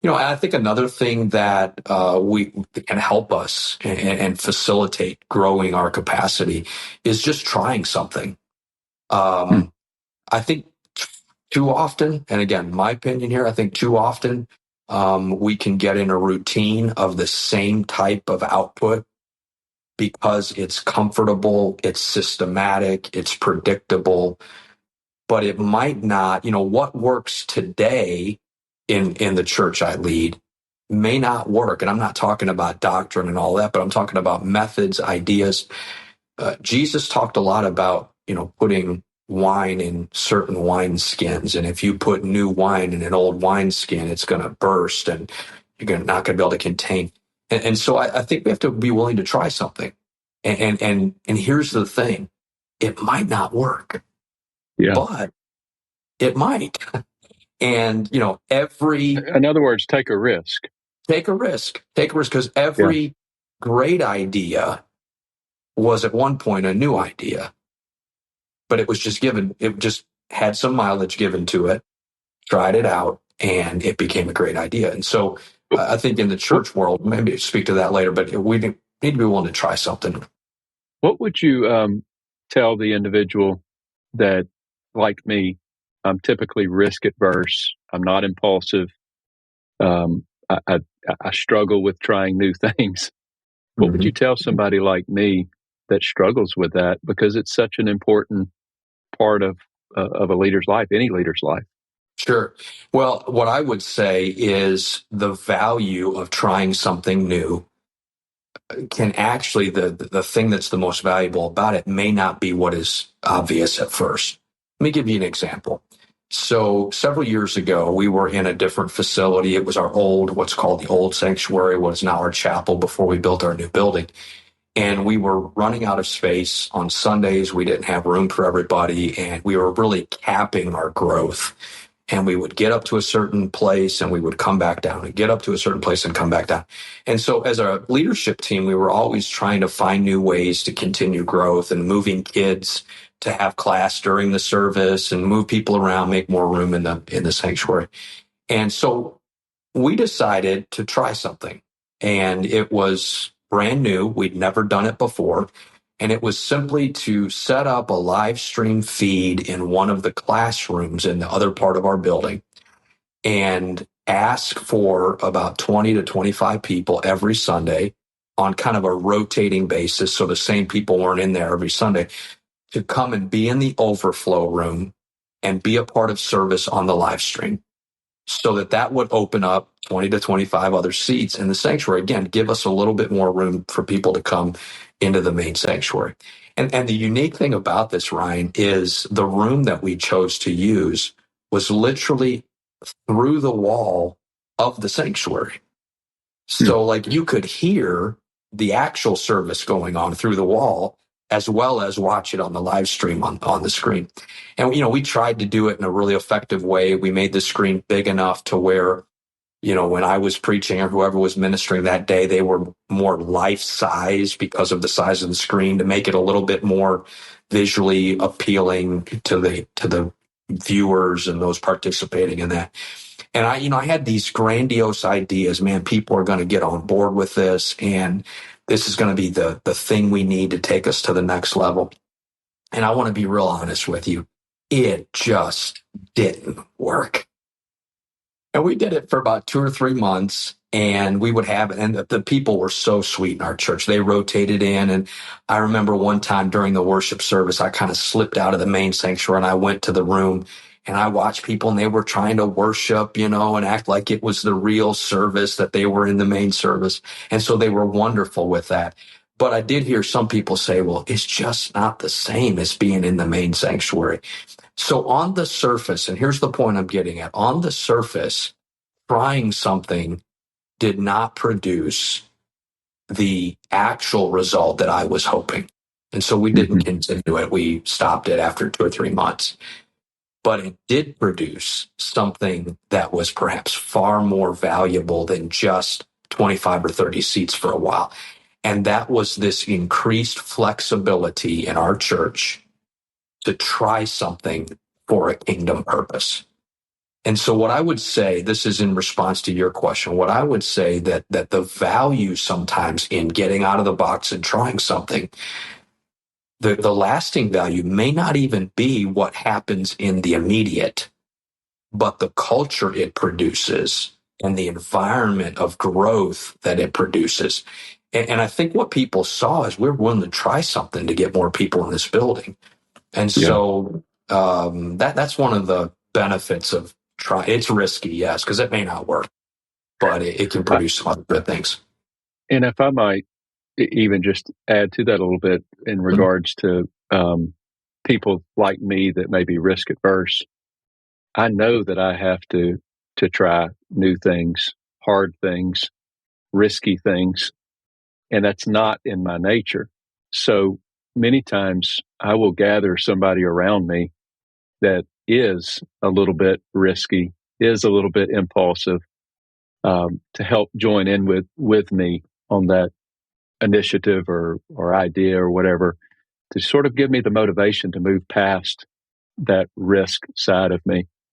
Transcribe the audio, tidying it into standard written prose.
I think another thing that that can help us and facilitate growing our capacity is just trying something. Hmm. I think too often, and again, my opinion here, I think too often we can get in a routine of the same type of output because it's comfortable, it's systematic, it's predictable, but it might not, what works today in the church I lead may not work. And I'm not talking about doctrine and all that, but I'm talking about methods, ideas. Jesus talked a lot about, putting wine in certain wine skins. And if you put new wine in an old wine skin, it's going to burst and not going to be able to contain. And so I think we have to be willing to try something. And here's the thing. It might not work, Yeah. but it might. And, In other words, take a risk. take a risk, because Yeah. every great idea was at one point a new idea, but it just had some mileage given to it, tried it out, and it became a great idea. And so I think in the church world, maybe speak to that later, but we need to be willing to try something. What would you tell the individual that, like me, I'm typically risk adverse. I'm not impulsive. Um, I struggle with trying new things. What would you tell somebody like me that struggles with that, because it's such an important part of a leader's life, any leader's life? Sure. Well, what I would say is the value of trying something new can actually, the thing that's the most valuable about it may not be what is obvious at first. Let me give you an example. So several years ago, we were in a different facility. It was what's called the old sanctuary, what is now our chapel before we built our new building. And we were running out of space on Sundays. We didn't have room for everybody, and we were really capping our growth. And we would get up to a certain place and we would come back down, and get up to a certain place and come back down. And so as a leadership team, we were always trying to find new ways to continue growth and moving kids to have class during the service and move people around, make more room in the sanctuary. And so we decided to try something, and it was brand new. We'd never done it before. And it was simply to set up a live stream feed in one of the classrooms in the other part of our building and ask for about 20 to 25 people every Sunday on kind of a rotating basis. So the same people weren't in there every Sunday, to come and be in the overflow room and be a part of service on the live stream, so that would open up 20 to 25 other seats in the sanctuary. Again, give us a little bit more room for people to come into the main sanctuary. And the unique thing about this, Ryan, is the room that we chose to use was literally through the wall of the sanctuary. So like you could hear the actual service going on through the wall, as well as watch it on the live stream on the screen. And, we tried to do it in a really effective way. We made the screen big enough to where, when I was preaching or whoever was ministering that day, they were more life size because of the size of the screen, to make it a little bit more visually appealing to the viewers and those participating in that. And I had these grandiose ideas, man, people are going to get on board with this, and this is going to be the thing we need to take us to the next level. And I want to be real honest with you. It just didn't work. And we did it for about 2 or 3 months, and we would have it. And the people were so sweet in our church. They rotated in. And I remember one time during the worship service, I kind of slipped out of the main sanctuary and I went to the room and I watched people, and they were trying to worship, and act like it was the real service, that they were in the main service. And so they were wonderful with that. But I did hear some people say, well, it's just not the same as being in the main sanctuary. So on the surface, and here's the point I'm getting at, on the surface, trying something did not produce the actual result that I was hoping. And so we didn't continue it. We stopped it after 2 or 3 months. But it did produce something that was perhaps far more valuable than just 25 or 30 seats for a while. And that was this increased flexibility in our church to try something for a kingdom purpose. And so what I would say, this is in response to your question, what I would say that the value sometimes in getting out of the box and trying something, the lasting value may not even be what happens in the immediate, but the culture it produces and the environment of growth that it produces. And I think what people saw is we're willing to try something to get more people in this building. And Yeah. so that's one of the benefits of try. It's risky, yes, because it may not work, but it can produce some other good things. And if I might even just add to that a little bit in regards to people like me that may be risk adverse, I know that I have to try new things, hard things, risky things, and that's not in my nature. So many times I will gather somebody around me that is a little bit risky, is a little bit impulsive, to help join in with me on that initiative or idea or whatever, to sort of give me the motivation to move past that risk side of me.